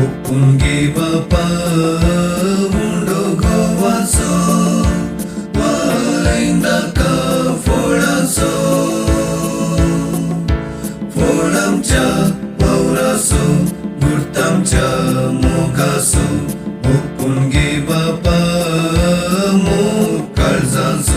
오픈기 바빠 운도고 와서 와인다가 폴라서 폴람자 와우라서 물담자 모가서 오픈기 바빠 모갈산소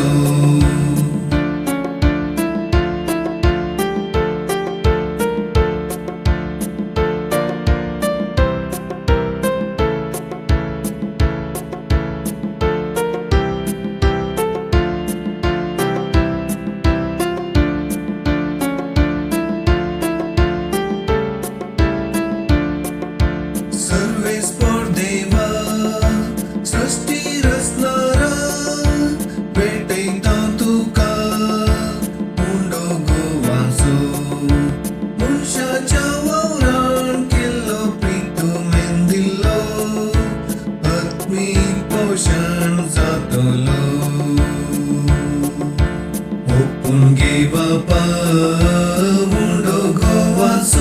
오픈기 바빠 운도고 와서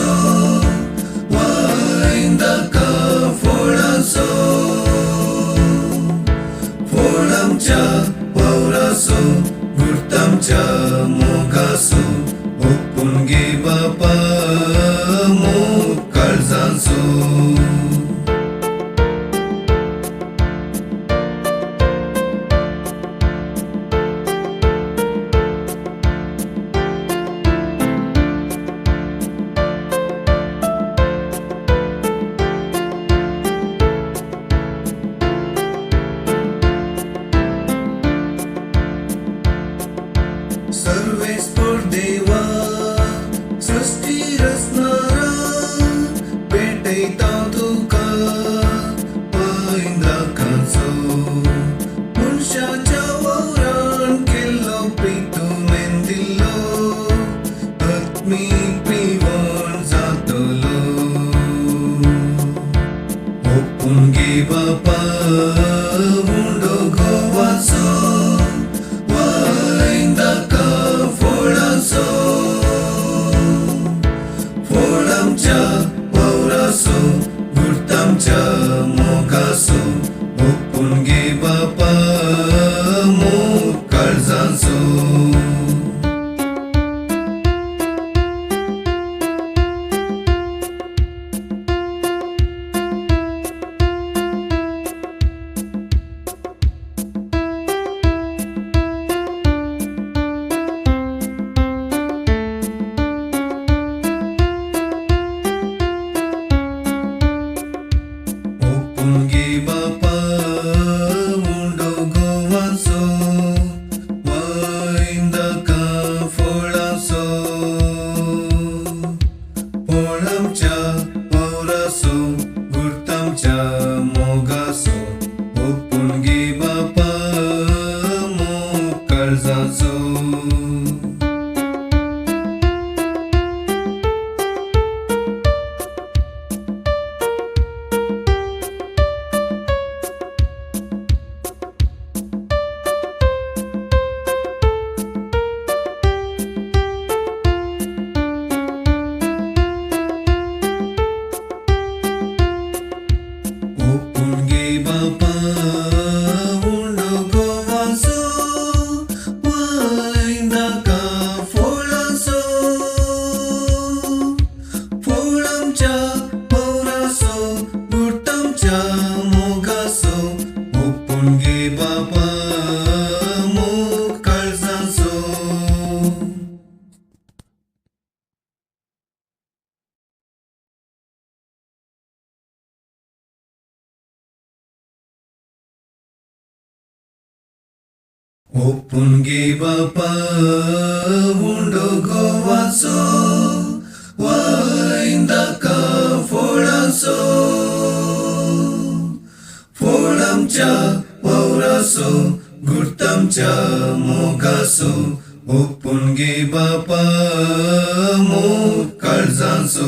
와인다가 폴라서 폴람자 와우라서 물담자 모가서 오픈기 바빠 모갈산소 सर्वेश्वर देवा सृष्टी रचणारा भेटैता तुका पाइंदा कांसो मनुष्याच्या वावरान केल्लो प्रीतू मेंदिल्लो आत्मीक पिवण जातलो ओपूनगी बापा उंडोगो वासो 폴람자 와우라소 물담자 모가소 오픈기 바빠 모갈산소 오픈기 바빠 운도고 와서 와인다가 폴라서 폴람자 와우라서 물담자 모가서 오픈기 바빠 모갈산소 오픈기 바빠 운도고 와서 와인다가 폴라서 폴람자 와우라서 물담자 모가서 오픈기 바빠 모갈산소 오픈기 바빠 운도고 와서 와인다가 폴라서 폴람자 와우라서 물담자 모가서 오픈기 바빠 모갈산소